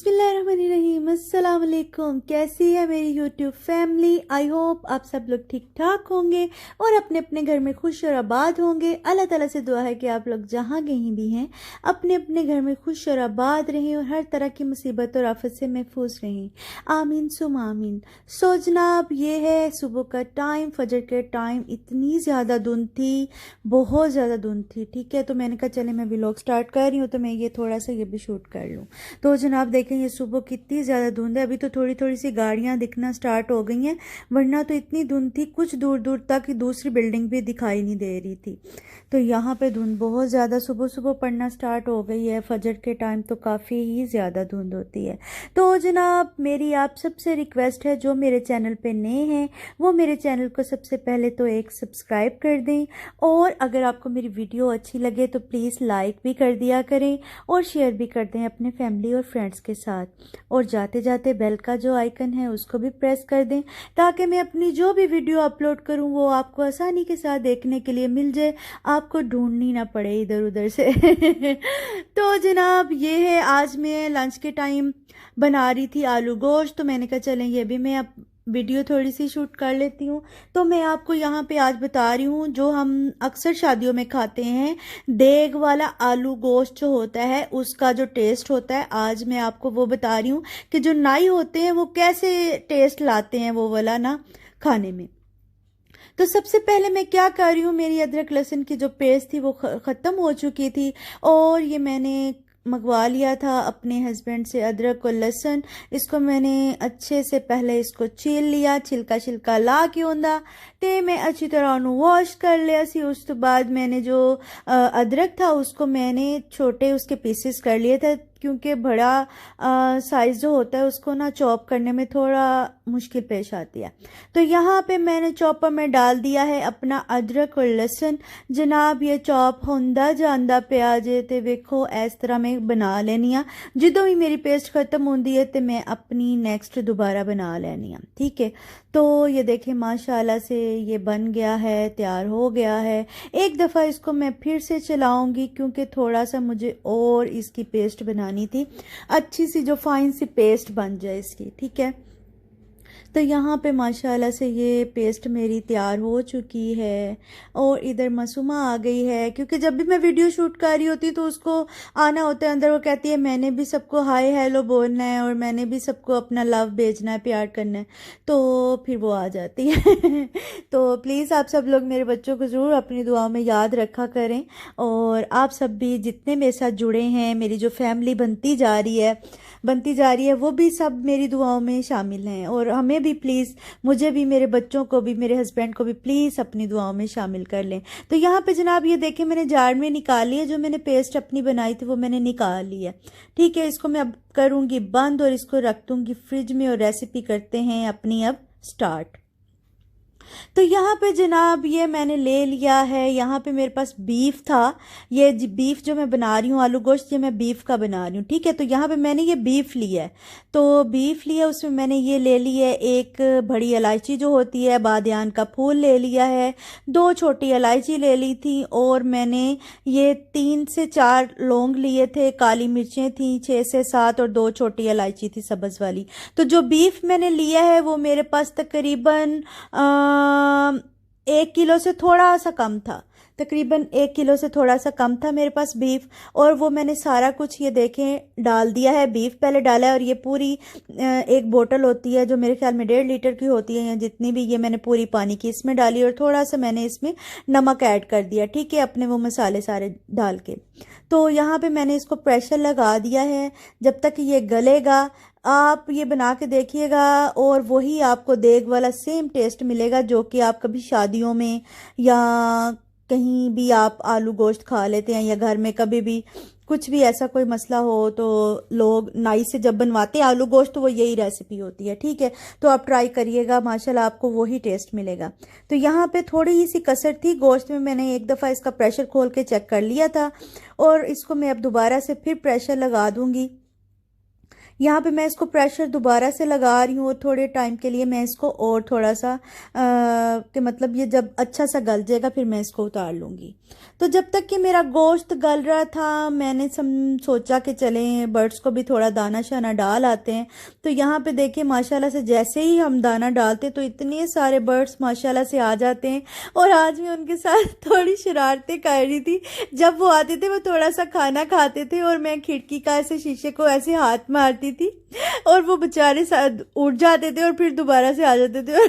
बिस्मिल्लाहिर्रहमानिर्रहीम। अस्सलाम वालेकुम। कैसी है मेरी यूट्यूब फैमिली? आई होप आप सब लोग ठीक ठाक होंगे और अपने अपने घर में खुश और आबाद होंगे। अल्लाह ताला से दुआ है कि आप लोग जहाँ कहीं भी हैं अपने अपने घर में खुश और आबाद रहें और हर तरह की मुसीबत और आफत से महफूज रहें। आमीन सुम आमीन। सो जनाब, ये है सुबह का टाइम, फजर के टाइम। इतनी ज़्यादा धुंध थी, बहुत ज़्यादा धुंध थी। ठीक है, तो मैंने कहा चले मैं व्लॉग स्टार्ट कर रही हूँ तो मैं ये थोड़ा सा ये भी शूट कर लूँ। तो जनाब देखें, ये सुबह कितनी ज़्यादा धुंध है। अभी तो थोड़ी थोड़ी सी गाड़ियाँ दिखना स्टार्ट हो गई हैं, वरना तो इतनी धुंध थी कुछ दूर दूर तक दूसरी बिल्डिंग भी दिखाई नहीं दे रही थी। तो यहाँ पे धुंध बहुत ज़्यादा सुबह सुबह पड़ना स्टार्ट हो गई है। फजर के टाइम तो काफ़ी ही ज़्यादा धुंध होती है। तो जनाब, मेरी आप सबसे रिक्वेस्ट है, जो मेरे चैनल पे नए हैं वो मेरे चैनल को सबसे पहले तो एक सब्सक्राइब कर दें, और अगर आपको मेरी वीडियो अच्छी लगे तो प्लीज़ लाइक भी कर दिया करें और शेयर भी कर दें अपने फैमिली और फ्रेंड्स के साथ। और जाते जाते बेल का जो आइकन है उसको भी प्रेस कर दें, ताकि मैं अपनी जो भी वीडियो अपलोड करूं वो आपको आसानी के साथ देखने के लिए मिल जाए, आपको ढूंढनी ना पड़े इधर उधर से। तो जनाब, ये है, आज मैं लंच के टाइम बना रही थी आलू गोश्त, तो मैंने कहा चलें ये भी मैं अब वीडियो थोड़ी सी शूट कर लेती हूँ। तो मैं आपको यहाँ पे आज बता रही हूँ, जो हम अक्सर शादियों में खाते हैं, देग वाला आलू गोश्त जो होता है उसका जो टेस्ट होता है, आज मैं आपको वो बता रही हूँ कि जो नाई होते हैं वो कैसे टेस्ट लाते हैं वो वाला ना खाने में। तो सबसे पहले मैं क्या कर रही हूँ, मेरी अदरक लहसुन की जो पेस्ट थी वो ख़त्म हो चुकी थी, और ये मैंने मंगवा लिया था अपने हस्बैंड से अदरक और लहसुन। इसको मैंने अच्छे से पहले इसको छील लिया, छिलका छिलका ला के होंदा ते मैं अच्छी तरह उन्हें वॉश कर लिया सी। उस तो बाद मैंने जो अदरक था उसको मैंने छोटे उसके पीसेस कर लिए थे, क्योंकि बड़ा साइज़ जो होता है उसको ना चॉप करने में थोड़ा मुश्किल पेश आती है। तो यहाँ पे मैंने चॉपर में डाल दिया है अपना अदरक और लहसुन। जनाब, ये चॉप होंदा जांदा पिया जे ते वेखो इस तरह मैं बना लेनी आ। जो भी मेरी पेस्ट खत्म होती है तो मैं अपनी नेक्स्ट दोबारा बना लेनी आ। ठीक है, तो ये देखें माशाल्लाह से ये बन गया है, तैयार हो गया है। एक दफ़ा इसको मैं फिर से चलाऊंगी, क्योंकि थोड़ा सा मुझे और इसकी पेस्ट बनानी थी, अच्छी सी जो फाइन सी पेस्ट बन जाए इसकी। ठीक है, तो यहाँ पे माशाल्लाह से ये पेस्ट मेरी तैयार हो चुकी है, और इधर मासूमा आ गई है, क्योंकि जब भी मैं वीडियो शूट कर रही होती तो उसको आना होता है अंदर। वो कहती है मैंने भी सबको हाय हेलो बोलना है और मैंने भी सबको अपना लव भेजना है, प्यार करना है, तो फिर वो आ जाती है। तो प्लीज़ आप सब लोग मेरे बच्चों को ज़रूर अपनी दुआओं में याद रखा करें, और आप सब भी जितने मेरे साथ जुड़े हैं, मेरी जो फैमिली बनती जा रही है वो भी सब मेरी दुआओं में शामिल हैं। और हमें भी प्लीज़, मुझे भी, मेरे बच्चों को भी, मेरे हस्बैंड को भी प्लीज़ अपनी दुआओं में शामिल कर लें। तो यहाँ पे जनाब ये देखें, मैंने जार में निकाल लिया, जो मैंने पेस्ट अपनी बनाई थी वो मैंने निकाल लिया। ठीक है, इसको मैं अब करूँगी बंद और इसको रख दूँगी फ्रिज में, और रेसिपी करते हैं अपनी अब स्टार्ट। तो यहाँ पे जनाब ये मैंने ले लिया है, यहाँ पे मेरे पास बीफ था। ये बीफ जो मैं बना रही हूँ आलू गोश्त, ये मैं बीफ का बना रही हूँ। ठीक है, तो यहाँ पे मैंने ये बीफ लिया है, तो बीफ लिया, उसमें मैंने ये ले लिया है एक बड़ी इलायची जो होती है, बादियान का फूल ले लिया है, 2 छोटी इलायची ले ली थी, और मैंने ये 3 से 4 लौंग लिए थे, काली मिर्चें थी 6 से 7, और 2 छोटी इलायची थी सब्ज़ वाली। तो जो बीफ मैंने लिया है वो मेरे पास तकरीबन 1 किलो से थोड़ा सा कम था, तकरीबन 1 किलो से थोड़ा सा कम था मेरे पास बीफ। और वो मैंने सारा कुछ ये देखें डाल दिया है, बीफ पहले डाला है, और ये पूरी एक बोतल होती है जो मेरे ख्याल में 1.5 लीटर की होती है या जितनी भी, ये मैंने पूरी पानी की इसमें डाली, और थोड़ा सा मैंने इसमें नमक ऐड कर दिया। ठीक है, अपने वो मसाले सारे डाल के। तो यहाँ पे मैंने इसको प्रेशर लगा दिया है, जब तक ये गलेगा आप ये बना के देखिएगा, और वही आपको देग वाला सेम टेस्ट मिलेगा जो कि आप कभी शादियों में या कहीं भी आप आलू गोश्त खा लेते हैं, या घर में कभी भी कुछ भी ऐसा कोई मसला हो तो लोग नाई से जब बनवाते हैं आलू गोश्त तो वो यही रेसिपी होती है। ठीक है, तो आप ट्राई करिएगा, माशाल्लाह आपको वही टेस्ट मिलेगा। तो यहाँ पे थोड़ी ही सी कसर थी गोश्त में, मैंने एक दफ़ा इसका प्रेशर खोल के चेक कर लिया था, और इसको मैं अब दोबारा से फिर प्रेशर लगा दूँगी। यहाँ पे मैं इसको प्रेशर दोबारा से लगा रही हूँ और थोड़े टाइम के लिए मैं इसको और थोड़ा सा कि मतलब ये जब अच्छा सा गल जाएगा फिर मैं इसको उतार लूँगी। तो जब तक कि मेरा गोश्त गल रहा था मैंने सोचा कि चलें बर्ड्स को भी थोड़ा दाना शाना डाल आते हैं। तो यहाँ पे देखिए माशाल्लाह से जैसे ही हम दाना डालते तो इतने सारे बर्ड्स माशाल्लाह से आ जाते हैं। और आज मैं उनके साथ थोड़ी शरारतें कर रही थी। जब वो आते थे वो थोड़ा सा खाना खाते थे और मैं खिड़की का ऐसे शीशे को ऐसे हाथ मारती थी और वो बेचारे साथ उठ जाते थे और फिर दोबारा से आ जाते थे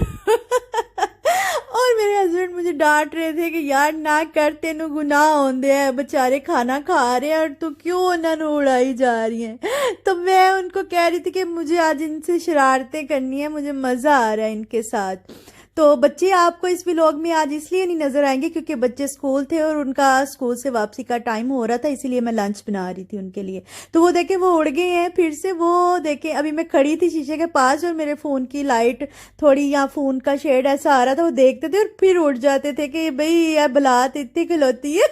और मेरे हस्बैंड मुझे डांट रहे थे कि यार ना कर तेनू गुनाह होंदे है, बेचारे खाना खा रहे हैं और तू क्यों उन्होंने उड़ाई जा रही है। तो मैं उनको कह रही थी कि मुझे आज इनसे शरारतें करनी है, मुझे मज़ा आ रहा है इनके साथ। तो बच्चे आपको इस व्लॉग में आज इसलिए नहीं नज़र आएंगे क्योंकि बच्चे स्कूल थे और उनका स्कूल से वापसी का टाइम हो रहा था, इसीलिए मैं लंच बना रही थी उनके लिए। तो वो देखें वो उड़ गए हैं फिर से। वो देखें अभी मैं खड़ी थी शीशे के पास और मेरे फ़ोन की लाइट थोड़ी या फ़ोन का शेड ऐसा आ रहा था, वो देखते थे और फिर उड़ जाते थे कि भाई यह बलात इतनी खिलौती है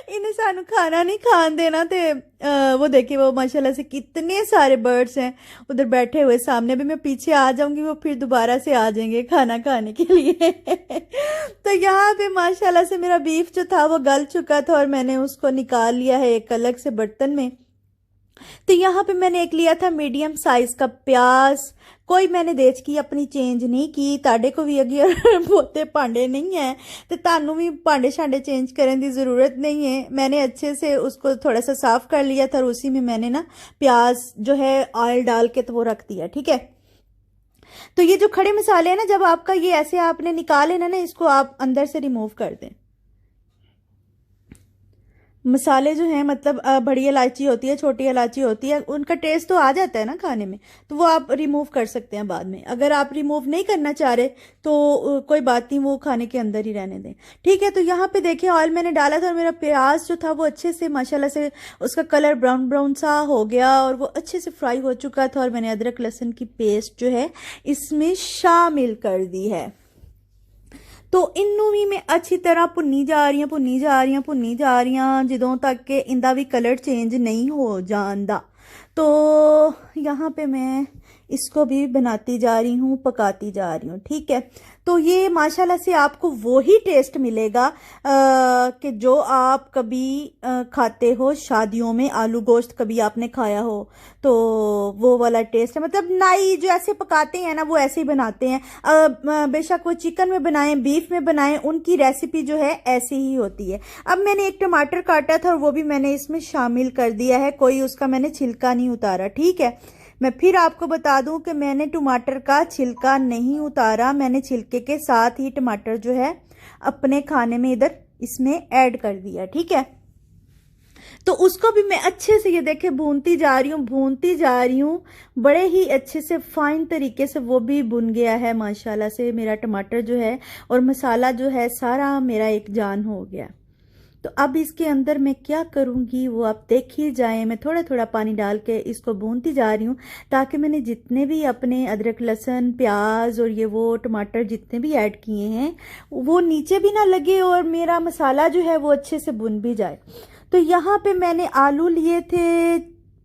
इन्हें सानू खाना नहीं खान देना। थे वो देखिए वो माशाल्लाह से कितने सारे बर्ड्स हैं उधर बैठे हुए सामने। भी मैं पीछे आ जाऊंगी वो फिर दोबारा से आ जाएंगे खाना खाने के लिए तो यहाँ पे माशाल्लाह से मेरा बीफ जो था वो गल चुका था और मैंने उसको निकाल लिया है एक अलग से बर्तन में। तो यहाँ पे मैंने एक लिया था मीडियम साइज का प्याज। कोई मैंने देच की अपनी चेंज नहीं की। ताड़े को भी अगर बहुते भांडे नहीं है तो तानू भी भांडे शांडे चेंज करने की ज़रूरत नहीं है। मैंने अच्छे से उसको थोड़ा सा साफ़ कर लिया था और उसी में मैंने ना प्याज जो है ऑयल डाल के तो वो रख दिया। ठीक है। तो ये जो खड़े मसाले हैं ना जब आपका ये ऐसे आपने निकाले ना इसको आप अंदर से रिमूव कर दें। मसाले जो हैं मतलब बड़ी इलायची होती है छोटी इलायची होती है उनका टेस्ट तो आ जाता है ना खाने में, तो वो आप रिमूव कर सकते हैं बाद में। अगर आप रिमूव नहीं करना चाह रहे तो कोई बात नहीं, वो खाने के अंदर ही रहने दें। ठीक है। तो यहाँ पे देखिए ऑयल मैंने डाला था और मेरा प्याज जो था वो अच्छे से माशाल्लाह से उसका कलर ब्राउन ब्राउन सा हो गया और वो अच्छे से फ्राई हो चुका था। और मैंने अदरक लहसुन की पेस्ट जो है इसमें शामिल कर दी है। तो इनू भी मैं अच्छी तरह भुन्नी जा रही हूँ ਜਦੋਂ तक कि इनका भी कलर चेंज नहीं हो जाता। तो यहाँ पे मैं इसको भी बनाती जा रही हूँ पकाती जा रही हूँ। ठीक है। तो ये माशाल्लाह से आपको वो ही टेस्ट मिलेगा कि जो आप कभी खाते हो शादियों में। आलू गोश्त कभी आपने खाया हो तो वो वाला टेस्ट है। मतलब नाई जो ऐसे पकाते हैं ना वो ऐसे ही बनाते हैं। बेशक वो चिकन में बनाएं बीफ में बनाएं उनकी रेसिपी जो है ऐसी ही होती है। अब मैंने एक टमाटर काटा था और वो भी मैंने इसमें शामिल कर दिया है। कोई उसका मैंने छिलका नहीं उतारा। ठीक है। मैं फिर आपको बता दूं कि मैंने टमाटर का छिलका नहीं उतारा, मैंने छिलके के साथ ही टमाटर जो है अपने खाने में इधर इसमें ऐड कर दिया। ठीक है। तो उसको भी मैं अच्छे से ये देखे भूनती जा रही हूँ बड़े ही अच्छे से फाइन तरीके से वो भी भुन गया है माशाल्लाह से। मेरा टमाटर जो है और मसाला जो है सारा मेरा एक जान हो गया। तो अब इसके अंदर मैं क्या करूँगी वो आप देख ही जाएं। मैं थोड़ा थोड़ा पानी डाल के इसको भूनती जा रही हूँ ताकि मैंने जितने भी अपने अदरक लहसुन प्याज और ये वो टमाटर जितने भी ऐड किए हैं वो नीचे भी ना लगे और मेरा मसाला जो है वो अच्छे से भुन भी जाए। तो यहाँ पे मैंने आलू लिए थे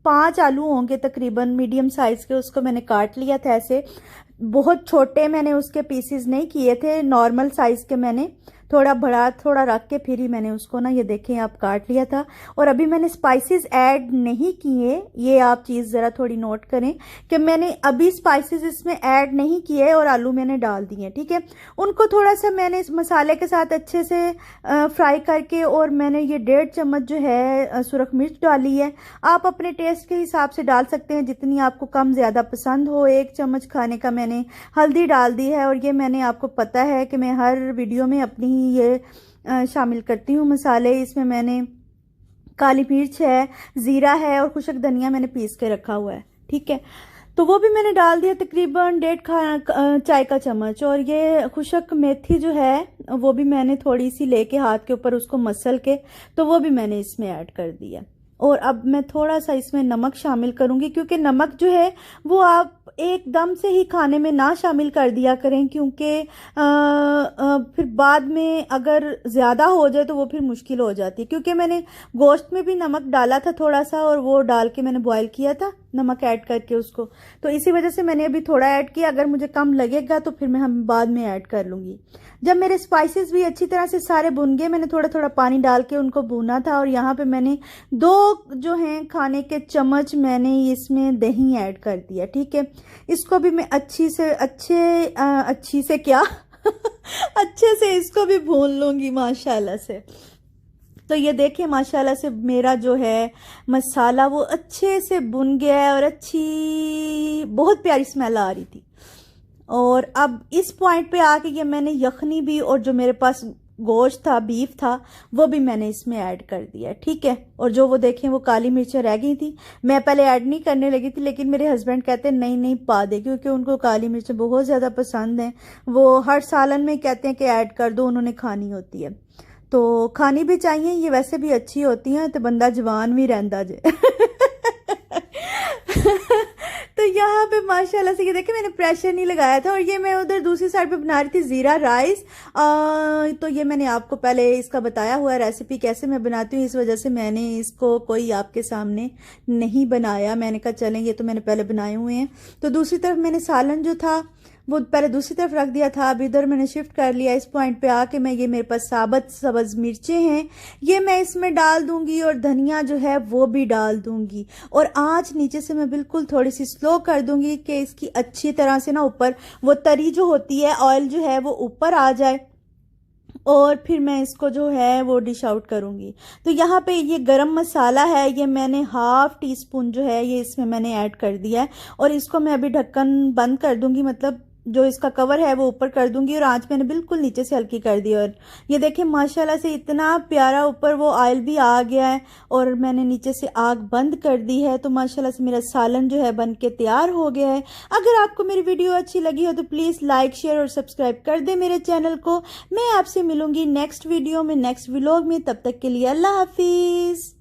5 आलू होंगे तकरीबन मीडियम साइज़ के, उसको मैंने काट लिया था ऐसे। बहुत छोटे मैंने उसके पीसेस नहीं किए थे, नॉर्मल साइज़ के मैंने थोड़ा बड़ा थोड़ा रख के फिर ही मैंने उसको ना ये देखें आप काट लिया था। और अभी मैंने स्पाइसेस ऐड नहीं किए, ये आप चीज़ ज़रा थोड़ी नोट करें कि मैंने अभी स्पाइसेस इसमें ऐड नहीं किए और आलू मैंने डाल दिए। ठीक है। उनको थोड़ा सा मैंने इस मसाले के साथ अच्छे से फ्राई करके और मैंने ये 1.5 चम्मच जो है सुरख मिर्च डाली है। आप अपने टेस्ट के हिसाब से डाल सकते हैं जितनी आपको कम ज़्यादा पसंद हो। 1 चम्मच खाने का मैंने हल्दी डाल दी है और ये मैंने आपको पता है कि मैं हर वीडियो में अपनी ये शामिल करती हूँ मसाले। इसमें मैंने काली मिर्च है, ज़ीरा है और खुशक धनिया मैंने पीस के रखा हुआ है। ठीक है। तो वो भी मैंने डाल दिया तकरीबन 1.5 चाय का चम्मच। और ये खुशक मेथी जो है वो भी मैंने थोड़ी सी लेके हाथ के ऊपर उसको मसल के तो वो भी मैंने इसमें ऐड कर दिया। और अब मैं थोड़ा सा इसमें नमक शामिल करूंगी, क्योंकि नमक जो है वो आप एकदम से ही खाने में ना शामिल कर दिया करें, क्योंकि फिर बाद में अगर ज़्यादा हो जाए तो वो फिर मुश्किल हो जाती है। क्योंकि मैंने गोश्त में भी नमक डाला था थोड़ा सा, और वो डाल के मैंने बॉईल किया था नमक ऐड करके उसको, तो इसी वजह से मैंने अभी थोड़ा ऐड किया। अगर मुझे कम लगेगा तो फिर मैं हम बाद में ऐड कर लूँगी। जब मेरे स्पाइसेस भी अच्छी तरह से सारे भुन गए, मैंने थोड़ा थोड़ा पानी डाल के उनको भुना था। और यहाँ पे मैंने 2 जो हैं खाने के चम्मच मैंने इसमें दही ऐड कर दिया। ठीक है, इसको भी मैं अच्छी से क्या अच्छे से इसको भी भून लूँगी माशाल्लाह से। तो ये देखिए माशाल्लाह से मेरा जो है मसाला वो अच्छे से भुन गया है और बहुत प्यारी स्मेल आ रही थी। और अब इस पॉइंट पे आके ये मैंने यखनी भी और जो मेरे पास गोश्त था, बीफ था, वो भी मैंने इसमें ऐड कर दिया। ठीक है, और जो वो देखें वो काली मिर्चें रह गई थी, मैं पहले ऐड नहीं करने लगी थी, लेकिन मेरे हस्बैंड कहते हैं नहीं नहीं पा दे, क्योंकि उनको काली मिर्चें बहुत ज़्यादा पसंद हैं। वो हर सालन में कहते हैं कि ऐड कर दो, उन्होंने खानी होती है। तो खानी भी चाहिए, ये वैसे भी अच्छी होती हैं, तो बंदा जवान भी रहता जे तो यहाँ पे माशाल्लाह से ये देखिए मैंने प्रेशर नहीं लगाया था। और ये मैं उधर दूसरी साइड पे बना रही थी ज़ीरा राइस। तो ये मैंने आपको पहले इसका बताया हुआ रेसिपी कैसे मैं बनाती हूँ, इस वजह से मैंने इसको कोई आपके सामने नहीं बनाया। मैंने कहा चलें ये तो मैंने पहले बनाए हुए हैं। तो दूसरी तरफ मैंने सालन जो था वो पहले दूसरी तरफ रख दिया था, अब इधर मैंने शिफ्ट कर लिया। इस पॉइंट पे आके मैं ये मेरे पास साबुत सब्ज़ मिर्चें हैं, ये मैं इसमें डाल दूंगी, और धनिया जो है वो भी डाल दूंगी। और आँच नीचे से मैं बिल्कुल थोड़ी सी स्लो कर दूंगी कि इसकी अच्छी तरह से ना ऊपर वो तरी जो होती है, ऑयल जो है वो ऊपर आ जाए, और फिर मैं इसको जो है वो डिश आउट करूँगी। तो यहाँ पे ये गरम मसाला है, ये मैंने हाफ टी स्पून जो है ये इसमें मैंने ऐड कर दिया है। और इसको मैं अभी ढक्कन बंद कर दूंगी, मतलब जो इसका कवर है वो ऊपर कर दूंगी, और आंच मैंने बिल्कुल नीचे से हल्की कर दी। और ये देखिए माशाल्लाह से इतना प्यारा ऊपर वो ऑयल भी आ गया है, और मैंने नीचे से आग बंद कर दी है। तो माशाल्लाह से मेरा सालन जो है बन के तैयार हो गया है। अगर आपको मेरी वीडियो अच्छी लगी हो तो प्लीज़ लाइक, शेयर और सब्सक्राइब कर दे मेरे चैनल को। मैं आपसे मिलूंगी नेक्स्ट वीडियो में, नेक्स्ट व्लॉग में। तब तक के लिए अल्लाह हाफिज़।